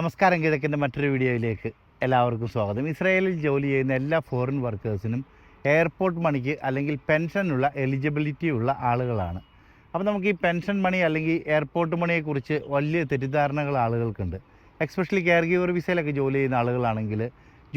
നമസ്കാരം. കിഴക്കിൻ്റെ മറ്റൊരു വീഡിയോയിലേക്ക് എല്ലാവർക്കും സ്വാഗതം. ഇസ്രായേലിൽ ജോലി ചെയ്യുന്ന എല്ലാ ഫോറിൻ വർക്കേഴ്സിനും എയർപോർട്ട് മണിക്ക് അല്ലെങ്കിൽ പെൻഷനുള്ള എലിജിബിലിറ്റി ഉള്ള ആളുകളാണ്. അപ്പോൾ നമുക്ക് ഈ പെൻഷൻ മണി അല്ലെങ്കിൽ എയർപോർട്ട് മണിയെക്കുറിച്ച് വലിയ തെറ്റിദ്ധാരണകൾ ആളുകൾക്കുണ്ട്. എക്സ്പെഷ്യലി കെയർ ഗീവർ വിസയിലൊക്കെ ജോലി ചെയ്യുന്ന ആളുകളാണെങ്കിൽ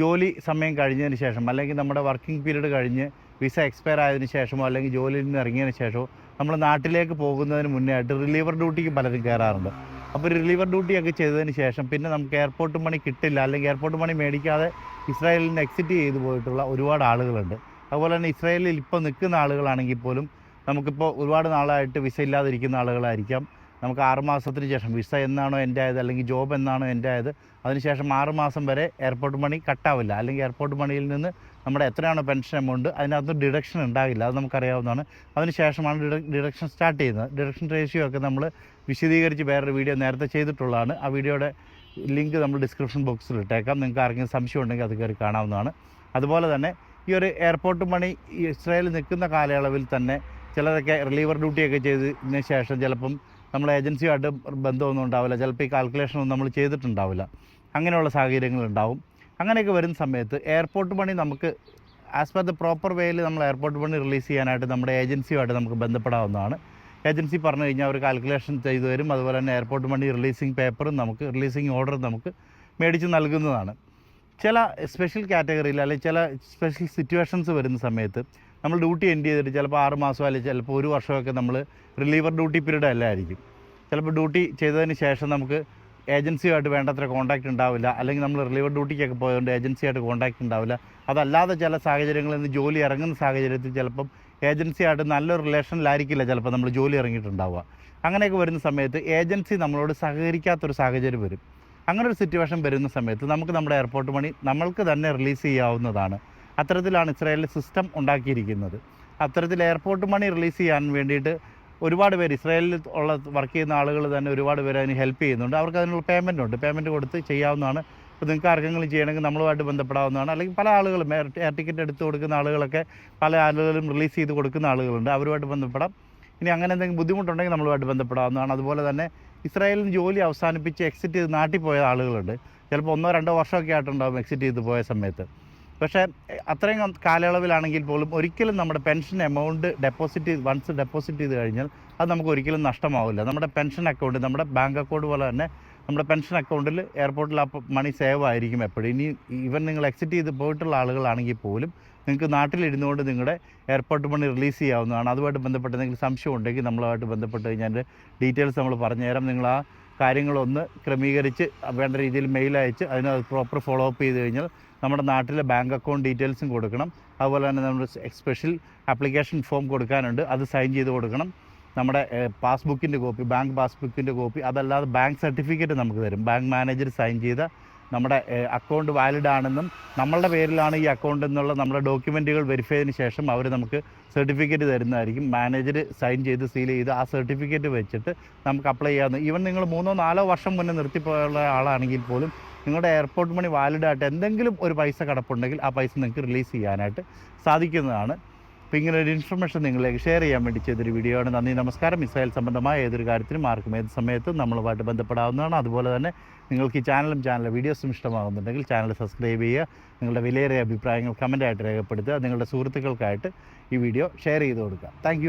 ജോലി സമയം കഴിഞ്ഞതിന് ശേഷം അല്ലെങ്കിൽ നമ്മുടെ വർക്കിംഗ് പീരീഡ് കഴിഞ്ഞ് വിസ എക്സ്പയർ ആയതിനു ശേഷമോ അല്ലെങ്കിൽ ജോലിയിൽ നിന്ന് ഇറങ്ങിയതിന് ശേഷമോ നമ്മൾ നാട്ടിലേക്ക് പോകുന്നതിന് മുന്നേ ആയിട്ട് റിലീവർ ഡ്യൂട്ടിക്ക് പലരും കയറാറുണ്ട്. അപ്പോൾ റിലീവർ ഡ്യൂട്ടിയൊക്കെ ചെയ്തതിന് ശേഷം പിന്നെ നമുക്ക് എയർപോർട്ട് മണി കിട്ടില്ല, അല്ലെങ്കിൽ എയർപോർട്ട് മണി മേടിക്കാതെ ഇസ്രായേലിൽ നിന്ന് എക്സിറ്റ് ചെയ്തു പോയിട്ടുള്ള ഒരുപാട് ആളുകളുണ്ട്. അതുപോലെ തന്നെ ഇസ്രായേലിൽ ഇപ്പോൾ നിൽക്കുന്ന ആളുകളാണെങ്കിൽ പോലും നമുക്കിപ്പോൾ ഒരുപാട് നാളായിട്ട് വിസ ഇല്ലാതിരിക്കുന്ന ആളുകളായിരിക്കാം. നമുക്ക് 6 മാസത്തിന് ശേഷം വിസ എന്നാണോ എൻ്റെ ആയത് അല്ലെങ്കിൽ ജോബ് എന്നാണോ എൻ്റെ ആയത് അതിനുശേഷം 6 മാസം വരെ എയർപോർട്ട് മണി കട്ടാവില്ല, അല്ലെങ്കിൽ എയർപോർട്ട് മണിയിൽ നിന്ന് നമ്മുടെ എത്രയാണോ പെൻഷൻ എമൗണ്ട് അതിനകത്ത് ഡിഡക്ഷൻ ഉണ്ടാകില്ല. അത് നമുക്കറിയാവുന്നതാണ്. അതിനുശേഷമാണ് ഡിഡക്ഷൻ സ്റ്റാർട്ട് ചെയ്യുന്നത്. ഡിഡക്ഷൻ റേഷ്യോ ഒക്കെ നമ്മൾ വിശദീകരിച്ച് വേറൊരു വീഡിയോ നേരത്തെ ചെയ്തിട്ടുള്ളതാണ്. ആ വീഡിയോയുടെ ലിങ്ക് നമ്മൾ ഡിസ്ക്രിപ്ഷൻ ബോക്സിൽ ഇട്ടേക്കാം. നിങ്ങൾക്ക് ആർക്കെങ്കിലും സംശയം ഉണ്ടെങ്കിൽ അത് കയറി കാണാവുന്നതാണ്. അതുപോലെ തന്നെ ഈ ഒരു എയർപോർട്ട് മണി ഇസ്രായേലിൽ നിൽക്കുന്ന കാലയളവിൽ തന്നെ ചിലരൊക്കെ റിലീവർ ഡ്യൂട്ടിയൊക്കെ ചെയ്തതിന് ശേഷം ചിലപ്പം നമ്മൾ ഏജൻസിയുമായിട്ട് ബന്ധമൊന്നും ഉണ്ടാവില്ല, ചിലപ്പോൾ ഈ കാൽക്കുലേഷനൊന്നും നമ്മൾ ചെയ്തിട്ടുണ്ടാവില്ല. അങ്ങനെയുള്ള സാഹചര്യങ്ങളുണ്ടാവും. അങ്ങനെയൊക്കെ വരുന്ന സമയത്ത് എയർപോർട്ട് മണി നമുക്ക് ആസ് പെർ ദ പ്രോപ്പർ വേയിൽ നമ്മൾ എയർപോർട്ട് മണി റിലീസ് ചെയ്യാനായിട്ട് നമ്മുടെ ഏജൻസിയുമായിട്ട് നമുക്ക് ബന്ധപ്പെടാവുന്നതാണ്. ഏജൻസി പറഞ്ഞു കഴിഞ്ഞാൽ ഒരു കാൽക്കുലേഷൻ ചെയ്തു തരും. അതുപോലെ തന്നെ എയർപോർട്ട് മണി റിലീസിങ് പേപ്പറും നമുക്ക് റിലീസിങ് ഓർഡറും നമുക്ക് മേടിച്ച് നൽകുന്നതാണ്. ചില സ്പെഷ്യൽ കാറ്റഗറിയിൽ അല്ലെങ്കിൽ ചില സ്പെഷ്യൽ സിറ്റുവേഷൻസ് വരുന്ന സമയത്ത് നമ്മൾ ഡ്യൂട്ടി എൻഡ് ചെയ്തിട്ട് ചിലപ്പോൾ 6 മാസമോ അല്ലെങ്കിൽ ചിലപ്പോൾ 1 വർഷമൊക്കെ നമ്മൾ റിലീവർ ഡ്യൂട്ടി പീരീഡ് അല്ലായിരിക്കും. ചിലപ്പോൾ ഡ്യൂട്ടി ചെയ്തതിന് ശേഷം നമുക്ക് ഏജൻസിയുമായിട്ട് വേണ്ടത്ര കോൺടാക്റ്റ് ഉണ്ടാവില്ല, അല്ലെങ്കിൽ നമ്മൾ റിലീവർ ഡ്യൂട്ടിക്കൊക്കെ പോയതുകൊണ്ട് ഏജൻസിയായിട്ട് കോൺടാക്റ്റ് ഉണ്ടാവില്ല. അതല്ലാതെ ചില സാഹചര്യങ്ങളിൽ നിന്ന് ജോലി ഇറങ്ങുന്ന സാഹചര്യത്തിൽ ചിലപ്പം ഏജൻസിയായിട്ട് നല്ലൊരു റിലേഷനിലായിരിക്കില്ല ചിലപ്പോൾ നമ്മൾ ജോലി ഇറങ്ങിയിട്ടുണ്ടാവുക. അങ്ങനെയൊക്കെ വരുന്ന സമയത്ത് ഏജൻസി നമ്മളോട് സഹകരിക്കാത്തൊരു സാഹചര്യം വരും. അങ്ങനെ ഒരു സിറ്റുവേഷൻ വരുന്ന സമയത്ത് നമുക്ക് നമ്മുടെ എയർപോർട്ട് മണി നമ്മൾക്ക് തന്നെ റിലീസ് ചെയ്യാവുന്നതാണ്. അത്തരത്തിലാണ് ഇസ്രായേലിലെ സിസ്റ്റം ഉണ്ടാക്കിയിരിക്കുന്നത്. അത്തരത്തിൽ എയർപോർട്ട് മണി റിലീസ് ചെയ്യാൻ വേണ്ടിയിട്ട് ഒരുപാട് പേര് ഇസ്രായേലിൽ ഉള്ള വർക്ക് ചെയ്യുന്ന ആളുകൾ തന്നെ ഒരുപാട് പേര് അതിന് ഹെൽപ്പ് ചെയ്യുന്നുണ്ട്. അവർക്ക് അതിനുള്ള പേയ്മെൻറ്റ് കൊടുത്ത് ചെയ്യാവുന്നതാണ്. ഇപ്പോൾ നിങ്ങൾക്ക് ആർക്കെങ്കിലും ചെയ്യണമെങ്കിൽ നമ്മളുമായിട്ട് ബന്ധപ്പെടാവുന്നതാണ്. അല്ലെങ്കിൽ പല ആളുകളും എയർ ടിക്കറ്റ് എടുത്ത് കൊടുക്കുന്ന ആളുകളൊക്കെ പല ആളുകളും റിലീസ് ചെയ്ത് കൊടുക്കുന്ന ആളുകളുണ്ട്. അവരുമായിട്ട് ബന്ധപ്പെടാം. ഇനി അങ്ങനെ എന്തെങ്കിലും ബുദ്ധിമുട്ടുണ്ടെങ്കിൽ നമ്മളുമായിട്ട് ബന്ധപ്പെടാവുന്നതാണ്. അതുപോലെ തന്നെ ഇസ്രായേലിൽ ജോലി അവസാനിപ്പിച്ച് എക്സിറ്റ് ചെയ്ത് നാട്ടിൽ പോയ ആളുകളുണ്ട്. ചിലപ്പോൾ 1-2 വർഷമൊക്കെ ആയിട്ടുണ്ടാകും എക്സിറ്റ് ചെയ്ത് പോയ സമയത്ത്. പക്ഷേ അത്രയും കാലയളവിലാണെങ്കിൽ പോലും ഒരിക്കലും നമ്മുടെ പെൻഷൻ എമൗണ്ട് വൺസ് ഡെപ്പോസിറ്റ് ചെയ്ത് കഴിഞ്ഞാൽ അത് നമുക്ക് ഒരിക്കലും നഷ്ടമാവില്ല. നമ്മുടെ പെൻഷൻ അക്കൗണ്ട്, നമ്മുടെ ബാങ്ക് അക്കൗണ്ട് പോലെ തന്നെ നമ്മുടെ പെൻഷൻ അക്കൗണ്ടിൽ എയർപോർട്ടിൽ ആ മണി സേവ് ആയിരിക്കും എപ്പോഴും. ഇനി ഈവൻ നിങ്ങൾ എക്സിറ്റ് ചെയ്ത് പോയിട്ടുള്ള ആളുകളാണെങ്കിൽ പോലും നിങ്ങൾക്ക് നാട്ടിലിരുന്നുകൊണ്ട് നിങ്ങളുടെ എയർപോർട്ട് മണി റിലീസ് ചെയ്യാവുന്നതാണ്. അതുമായിട്ട് ബന്ധപ്പെട്ട് എന്തെങ്കിലും സംശയം ഉണ്ടെങ്കിൽ നമ്മളുമായിട്ട് ബന്ധപ്പെട്ട് കഴിഞ്ഞാൽ ഡീറ്റെയിൽസ് നമ്മൾ പറഞ്ഞുതരാം. നിങ്ങൾ ആ കാര്യങ്ങളൊന്ന് ക്രമീകരിച്ച് വേണ്ട രീതിയിൽ മെയിൽ അയച്ച് അതിന് പ്രോപ്പർ ഫോളോ അപ്പ് ചെയ്ത് കഴിഞ്ഞാൽ നമ്മുടെ നാട്ടിലെ ബാങ്ക് അക്കൗണ്ട് ഡീറ്റെയിൽസും കൊടുക്കണം. അതുപോലെ തന്നെ നമ്മൾ സ്പെഷ്യൽ ആപ്ലിക്കേഷൻ ഫോം കൊടുക്കാനുണ്ട്, അത് സൈൻ ചെയ്ത് കൊടുക്കണം. നമ്മുടെ പാസ്ബുക്കിൻ്റെ കോപ്പി, ബാങ്ക് പാസ്ബുക്കിൻ്റെ കോപ്പി, അതല്ലാതെ ബാങ്ക് സർട്ടിഫിക്കറ്റ് നമുക്ക് തരും. ബാങ്ക് മാനേജർ സൈൻ ചെയ്ത നമ്മുടെ അക്കൗണ്ട് വാലിഡ് ആണെന്നും നമ്മളുടെ പേരിലാണ് ഈ അക്കൗണ്ട് എന്നുള്ള നമ്മുടെ ഡോക്യുമെൻറ്റുകൾ വെരിഫൈ ചെയ്തതിന് ശേഷം അവർ നമുക്ക് സർട്ടിഫിക്കറ്റ് തരുന്നതായിരിക്കും. മാനേജർ സൈൻ ചെയ്ത് സീൽ ചെയ്ത് ആ സർട്ടിഫിക്കറ്റ് വെച്ചിട്ട് നമുക്ക് അപ്ലൈ ചെയ്യാവുന്ന. ഈവൻ നിങ്ങൾ 3-4 വർഷം മുന്നേ നിർത്തിപ്പോയുള്ള ആളാണെങ്കിൽ പോലും നിങ്ങളുടെ എയർപോർട്ട് മണി വാലിഡായിട്ട് എന്തെങ്കിലും ഒരു പൈസ കിടപ്പുണ്ടെങ്കിൽ ആ പൈസ നിങ്ങൾക്ക് റിലീസ് ചെയ്യാനായിട്ട് സാധിക്കുന്നതാണ്. അപ്പോൾ ഇങ്ങനെ ഒരു ഇൻഫർമേഷൻ നിങ്ങളിലേക്ക് ഷെയർ ചെയ്യാൻ വേണ്ടി ചെയ്തൊരു വീഡിയോ ആണ്. നന്ദി, നമസ്കാരം. ഇസ്രായേൽ സംബന്ധമായ ഏതൊരു കാര്യത്തിനും ആർക്കും ഏത് സമയത്തും നമ്മളുമായിട്ട് ബന്ധപ്പെടാവുന്നതാണ്. അതുപോലെ തന്നെ നിങ്ങൾക്ക് ഈ ചാനലിലെ വീഡിയോസും ഇഷ്ടമാകുന്നുണ്ടെങ്കിൽ ചാനൽ സബ്സ്ക്രൈബ് ചെയ്യുക. നിങ്ങളുടെ വിലയേറിയ അഭിപ്രായങ്ങൾ കമൻറ്റായിട്ട് രേഖപ്പെടുത്തുക. നിങ്ങളുടെ സുഹൃത്തുക്കൾക്കായിട്ട് ഈ വീഡിയോ ഷെയർ ചെയ്ത് കൊടുക്കുക. താങ്ക്